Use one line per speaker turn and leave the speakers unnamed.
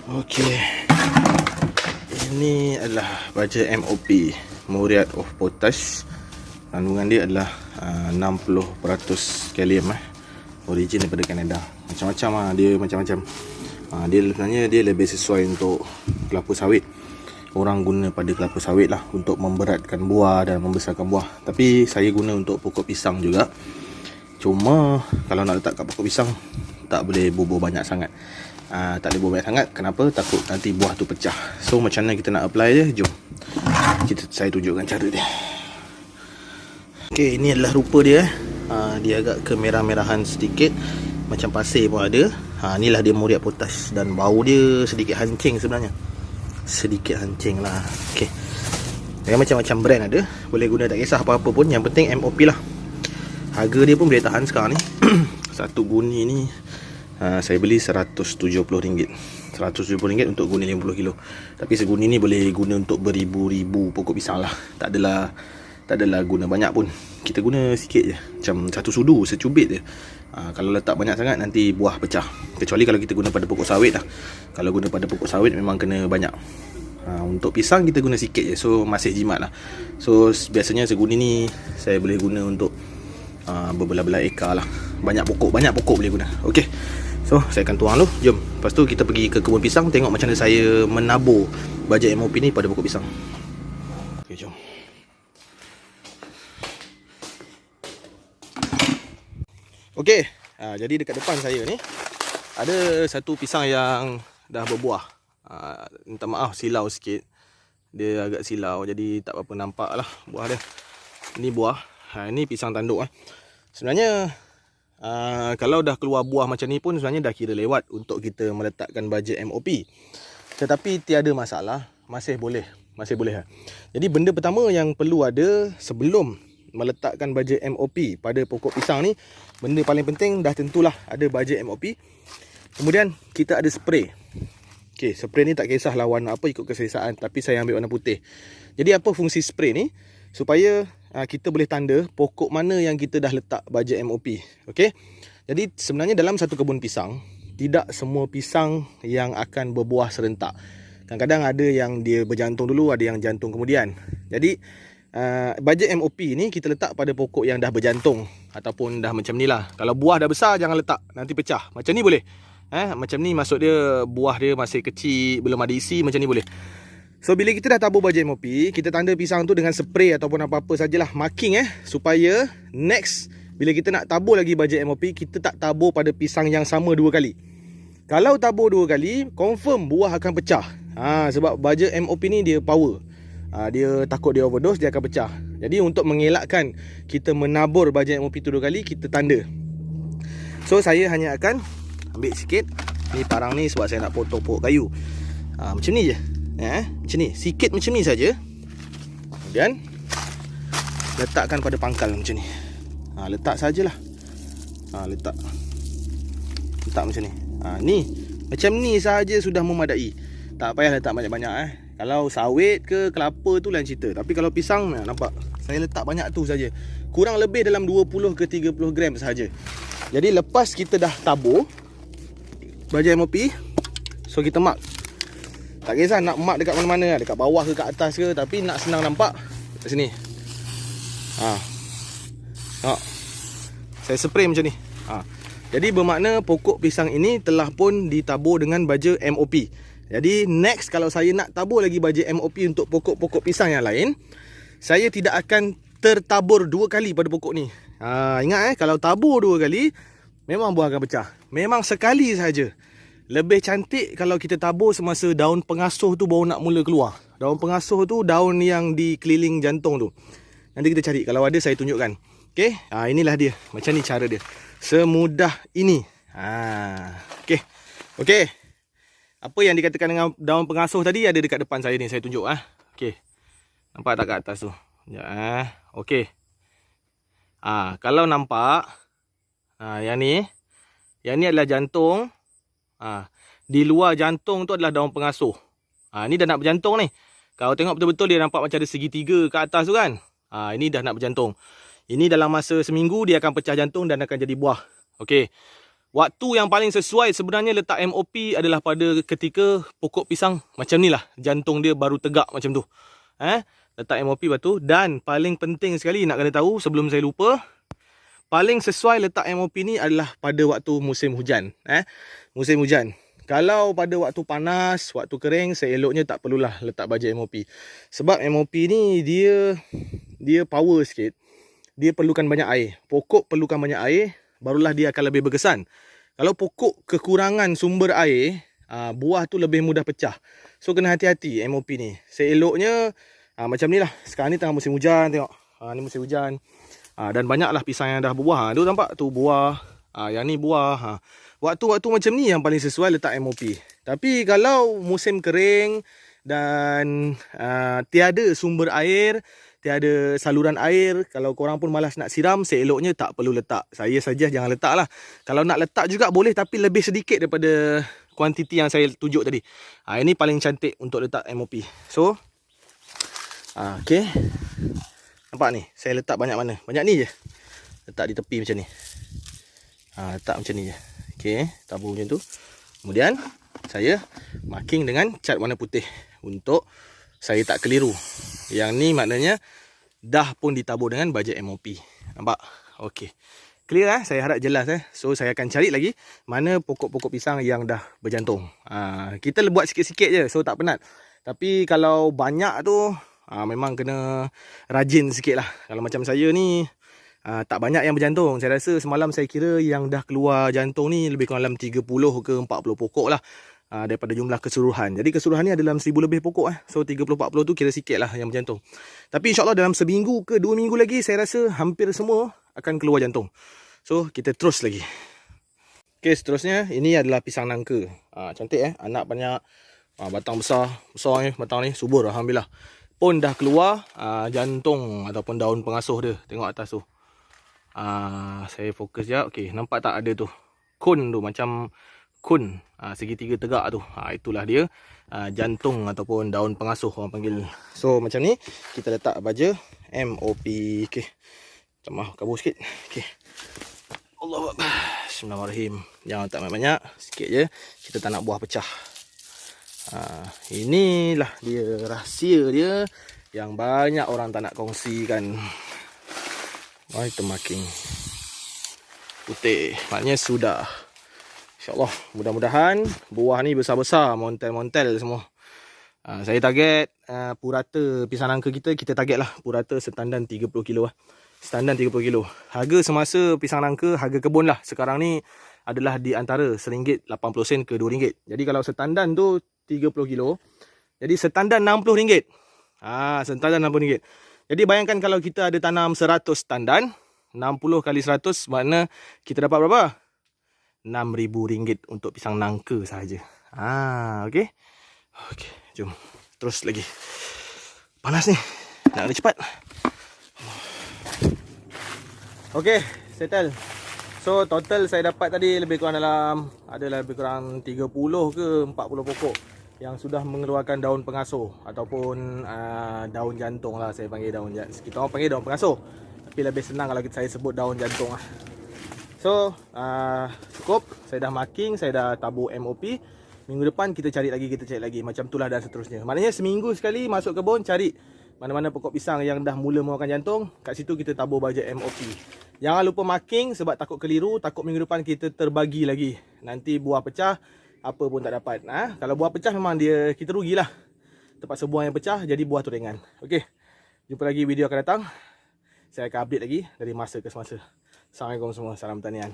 Okey. Ini adalah baja MOP, Muriate of Potash. Kandungan dia adalah 60% kalium origin daripada Kanada. Macam-macam dia macam-macam. Dia sebenarnya dia lebih sesuai untuk kelapa sawit. Orang guna pada kelapa sawit lah untuk memberatkan buah dan membesarkan buah. Tapi saya guna untuk pokok pisang juga. Cuma kalau nak letak kat pokok pisang tak boleh bubuh banyak sangat. Tak boleh bubuh banyak sangat. Kenapa? Takut nanti buah tu pecah. So macam mana kita nak apply dia? Jom saya tunjukkan cara dia. Okey, ini adalah rupa dia. Dia agak kemerah-merahan sedikit, macam pasir pun ada. Inilah dia Muriate Potash. Dan bau dia sedikit hancing sebenarnya. Sedikit hancing lah. Okey, macam-macam brand ada. Boleh guna, tak kisah apa-apa pun. Yang penting MOP lah. Harga dia pun boleh tahan sekarang ni. Satu guni ni saya beli RM170. RM170 untuk guni 50 kilo. Tapi seguni ni boleh guna untuk beribu-ribu pokok pisang lah. Tak adalah guna banyak pun. Kita guna sikit je, macam satu sudu, secubit je. Kalau letak banyak sangat nanti buah pecah. Kecuali kalau kita guna pada pokok sawit lah. Kalau guna pada pokok sawit memang kena banyak. Untuk pisang kita guna sikit je, so masih jimat lah. So biasanya seguni ni saya boleh guna untuk berbelah-belah ekar lah. Banyak pokok boleh guna. Okey, so saya akan tuang dulu. Jom, lepas tu kita pergi ke kebun pisang, tengok macam mana saya menabur baja MOP ni pada pokok pisang. Okey, jom. Okey, jadi dekat depan saya ni ada satu pisang yang dah berbuah. Minta maaf silau sikit. Dia agak silau, jadi tak apa-apa nampak lah buah dia. Ini buah. Ini pisang tanduk. Sebenarnya kalau dah keluar buah macam ni pun sebenarnya dah kira lewat untuk kita meletakkan baja MOP. Tetapi tiada masalah, masih boleh. Jadi benda pertama yang perlu ada sebelum meletakkan baja MOP pada pokok pisang ni, benda paling penting dah tentulah ada baja MOP. Kemudian kita ada spray. Okey, spray ni tak kisahlah warna apa, ikut keselesaan, tapi saya ambil warna putih. Jadi apa fungsi spray ni? Supaya kita boleh tanda pokok mana yang kita dah letak baja MOP. Okey. Jadi sebenarnya dalam satu kebun pisang, tidak semua pisang yang akan berbuah serentak. Kadang-kadang ada yang dia berjantung dulu, ada yang jantung kemudian. Jadi baja MOP ni kita letak pada pokok yang dah berjantung ataupun dah macam ni lah. Kalau buah dah besar jangan letak, nanti pecah. Macam ni boleh. Macam ni maksud dia buah dia masih kecil, belum ada isi, macam ni boleh. So bila kita dah tabur baja MOP, kita tanda pisang tu dengan spray ataupun apa-apa sajalah, marking supaya next bila kita nak tabur lagi baja MOP, kita tak tabur pada pisang yang sama dua kali. Kalau tabur dua kali, confirm buah akan pecah. Sebab baja MOP ni dia power. Dia takut dia overdose, dia akan pecah. Jadi untuk mengelakkan kita menabur baja MOP tu dua kali, kita tanda. So saya hanya akan ambil sikit. Ni parang ni sebab saya nak potong pokok kayu. Macam ni je. Macam ni, sikit macam ni saja. Kemudian letakkan pada pangkal macam ni. Letak sajalah. Letak macam ni. Ni macam ni saja sudah memadai. Tak payah letak banyak-banyak. Kalau sawit ke kelapa tu lain cerita. Tapi kalau pisang, nampak saya letak banyak tu saja. Kurang lebih dalam 20 ke 30 gram sahaja. Jadi lepas kita dah tabur baja MOP, so kita mark. Tak kisah nak mark dekat mana-mana, dekat bawah ke kat atas ke, tapi nak senang nampak kat sini. Saya spray macam ni. Jadi bermakna pokok pisang ini telah pun ditabur dengan baja MOP. Jadi next kalau saya nak tabur lagi baja MOP untuk pokok-pokok pisang yang lain, saya tidak akan tertabur dua kali pada pokok ni. Ingat kalau tabur dua kali, memang buah akan pecah. Memang sekali saja. Lebih cantik kalau kita tabur semasa daun pengasuh tu baru nak mula keluar. Daun pengasuh tu daun yang di keliling jantung tu. Nanti kita cari, kalau ada saya tunjukkan. Okey, inilah dia. Macam ni cara dia. Semudah ini. Okey. Apa yang dikatakan dengan daun pengasuh tadi ada dekat depan saya ni, saya tunjuk. Okey. Nampak tak kat atas tu? Sekejap. Okey. Kalau nampak, yang ni adalah jantung. Di luar jantung tu adalah daun pengasuh. Ni dah nak berjantung ni. Kalau tengok betul-betul dia nampak macam ada segitiga kat atas tu kan. Ini dah nak berjantung. Ini dalam masa seminggu dia akan pecah jantung dan akan jadi buah. Okey. Waktu yang paling sesuai sebenarnya letak MOP adalah pada ketika pokok pisang macam ni lah. Jantung dia baru tegak macam tu. Letak MOP batu. Dan paling penting sekali nak kena tahu sebelum saya lupa. Paling sesuai letak MOP ni adalah pada waktu musim hujan. Musim hujan. Kalau pada waktu panas, waktu kering, seeloknya tak perlulah letak baja MOP. Sebab MOP ni dia power sikit. Dia perlukan banyak air. Pokok perlukan banyak air, barulah dia akan lebih berkesan. Kalau pokok kekurangan sumber air, buah tu lebih mudah pecah. So kena hati-hati MOP ni. Seeloknya macam ni lah. Sekarang ni tengah musim hujan, tengok. Ni musim hujan. Dan banyaklah pisang yang dah berbuah. Tu nampak tu buah. Yang ni buah. Waktu-waktu macam ni yang paling sesuai letak MOP. Tapi kalau musim kering dan tiada sumber air, tiada saluran air, kalau korang pun malas nak siram, seeloknya tak perlu letak. Saya saja jangan letak lah. Kalau nak letak juga boleh, tapi lebih sedikit daripada kuantiti yang saya tunjuk tadi. Ini paling cantik untuk letak MOP. So okay. Nampak ni, saya letak banyak mana? Banyak ni je. Letak di tepi macam ni. Letak macam ni je. Okay, tabur macam tu. Kemudian saya marking dengan cat warna putih untuk saya tak keliru. Yang ni maknanya dah pun ditabur dengan baja MOP. Nampak? Okey. Clear Saya harap jelas So saya akan cari lagi mana pokok-pokok pisang yang dah berjantung. Kita buat sikit-sikit je, so tak penat. Tapi kalau banyak tu memang kena rajin sikit lah. Kalau macam saya ni tak banyak yang berjantung. Saya rasa semalam saya kira yang dah keluar jantung ni lebih kurang dalam 30 ke 40 pokok lah. Daripada jumlah keseluruhan. Jadi keseluruhan ni ada dalam 1000 lebih pokok. So 30-40 tu kira sikit lah yang berjantung. Tapi insyaAllah dalam seminggu ke 2 minggu lagi, saya rasa hampir semua akan keluar jantung. So kita terus lagi. Okay, seterusnya ini adalah pisang nangka. Cantik anak banyak. Batang besar ni, batang ni subur alhamdulillah. Pun dah keluar jantung ataupun daun pengasuh dia. Tengok atas tu. Saya fokus je. Okay, nampak tak ada tu kun tu, macam kun segitiga tegak tu. Itulah dia jantung ataupun daun pengasuh orang panggil. So macam ni kita letak baja MOP. Okey. Macam kabur sikit. Okey. Allahuakbar. Bismillahirrahmanirrahim. Jangan tak banyak, sikit je. Kita tak nak buah pecah. Inilah dia rahsia dia yang banyak orang tak nak kongsikan. Itu marking putih. Maknanya sudah. InsyaAllah mudah-mudahan buah ni besar-besar, montel-montel semua. Saya target purata pisang nangka kita target lah purata setandan 30 kilo lah. Standan 30 kilo. Harga semasa pisang nangka, harga kebun lah sekarang ni adalah di antara RM1.80 ke RM2. Jadi kalau setandan tu 30 kilo, jadi setandan RM60. Setandan RM60. Jadi bayangkan kalau kita ada tanam 100 tandan, 60 kali 100 makna kita dapat berapa? RM6,000 untuk pisang nangka sahaja. Okey. Okey, jom terus lagi. Panas ni. Nak kena cepat. Okey, settle. So total saya dapat tadi lebih kurang dalam adalah lebih kurang 30 ke 40 pokok yang sudah mengeluarkan daun pengasuh ataupun daun jantung lah, saya panggil daun jantung. Kita orang panggil daun pengasuh. Tapi lebih senang kalau saya sebut daun jantung lah. So cukup, saya dah marking, saya dah tabur MOP. Minggu depan kita cari lagi, macam itulah dan seterusnya. Maknanya seminggu sekali masuk kebun cari mana-mana pokok pisang yang dah mula mengeluarkan jantung, kat situ kita tabur baja MOP. Jangan lupa marking sebab takut keliru, takut minggu depan kita terbagi lagi. Nanti buah pecah, apa pun tak dapat. Kalau buah pecah memang kita rugilah. Terpaksa buah yang pecah, jadi buah tu ringan. Okey, jumpa lagi video akan datang. Saya akan update lagi dari masa ke semasa. Assalamualaikum semua, salam tanian.